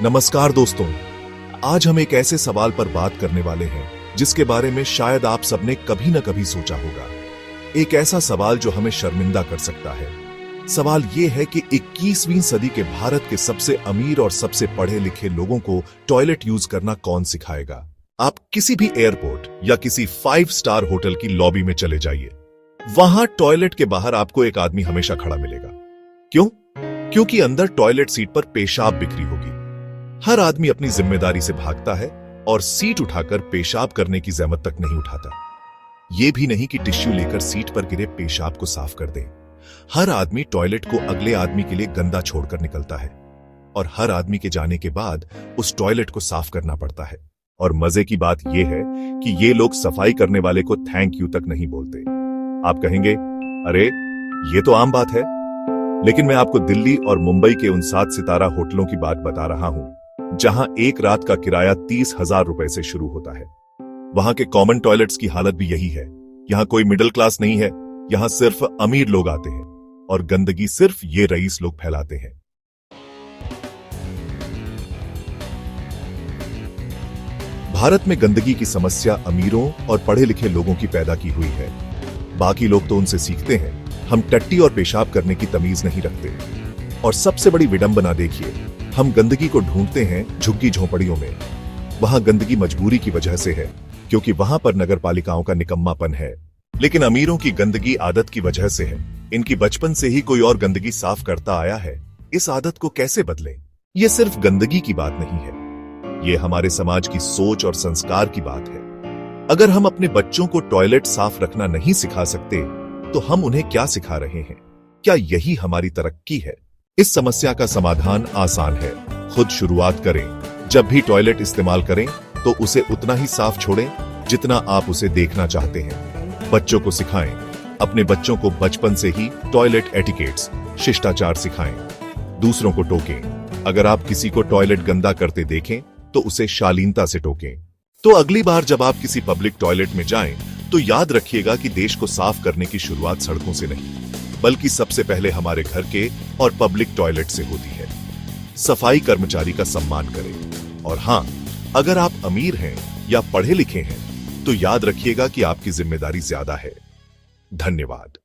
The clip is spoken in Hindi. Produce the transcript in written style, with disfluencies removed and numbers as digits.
नमस्कार दोस्तों, आज हम एक ऐसे सवाल पर बात करने वाले हैं जिसके बारे में शायद आप सबने कभी न कभी सोचा होगा। एक ऐसा सवाल जो हमें शर्मिंदा कर सकता है। सवाल यह है कि 21वीं सदी के भारत के सबसे अमीर और सबसे पढ़े लिखे लोगों को टॉयलेट यूज करना कौन सिखाएगा। आप किसी भी एयरपोर्ट या किसी 5 स्टार होटल की लॉबी में चले जाइए, वहां टॉयलेट के बाहर आपको एक आदमी हमेशा खड़ा मिलेगा। क्यों? क्योंकि अंदर टॉयलेट सीट पर पेशाब बिखरी होगी। हर आदमी अपनी जिम्मेदारी से भागता है और सीट उठाकर पेशाब करने की जहमत तक नहीं उठाता। यह भी नहीं कि टिश्यू लेकर सीट पर गिरे पेशाब को साफ कर दे। हर आदमी टॉयलेट को अगले आदमी के लिए गंदा छोड़कर निकलता है और हर आदमी के जाने के बाद उस टॉयलेट को साफ करना पड़ता है। और मजे की बात यह है कि ये लोग सफाई करने वाले को थैंक यू तक नहीं बोलते। आप कहेंगे, अरे ये तो आम बात है, लेकिन मैं आपको दिल्ली और मुंबई के उन 7 सितारा होटलों की बात बता रहा हूं जहां एक रात का किराया 30,000 रुपए से शुरू होता है। वहां के कॉमन टॉयलेट्स की हालत भी यही है। यहां कोई मिडिल क्लास नहीं है, यहां सिर्फ अमीर लोग आते हैं और गंदगी सिर्फ ये रईस लोग फैलाते हैं। भारत में गंदगी की समस्या अमीरों और पढ़े लिखे लोगों की पैदा की हुई है। बाकी लोग तो उनसे सीखते हैं। हम टट्टी और पेशाब करने की तमीज नहीं रखते। और सबसे बड़ी विडंबना देखिए, हम गंदगी को ढूंढते हैं झुग्गी झोंपड़ियों में। वहां गंदगी मजबूरी की वजह से है, क्योंकि वहां पर नगर पालिकाओं का निकम्मापन है। लेकिन अमीरों की गंदगी आदत की वजह से है। इनकी बचपन से ही कोई और गंदगी साफ करता आया है। इस आदत को कैसे बदलें? ये सिर्फ गंदगी की बात नहीं है, ये हमारे समाज की सोच और संस्कार की बात है। अगर हम अपने बच्चों को टॉयलेट साफ रखना नहीं सिखा सकते तो हम उन्हें क्या सिखा रहे हैं? क्या यही हमारी तरक्की है? इस समस्या का समाधान आसान है। खुद शुरुआत करें। जब भी टॉयलेट इस्तेमाल करें तो उसे उतना ही साफ छोड़ें जितना आप उसे देखना चाहते हैं। बच्चों को सिखाएं। अपने बच्चों को बचपन से ही टॉयलेट एटिकेट्स, शिष्टाचार सिखाएं। दूसरों को टोकें। अगर आप किसी को टॉयलेट गंदा करते देखें तो उसे शालीनता से टोकें। तो अगली बार जब आप किसी पब्लिक टॉयलेट में जाएं तो याद रखिएगा कि देश को साफ करने की शुरुआत सड़कों से नहीं, बल्कि सबसे पहले हमारे घर के और पब्लिक टॉयलेट से होती है। सफाई कर्मचारी का सम्मान करें। और हां, अगर आप अमीर हैं या पढ़े लिखे हैं तो याद रखिएगा कि आपकी जिम्मेदारी ज्यादा है। धन्यवाद।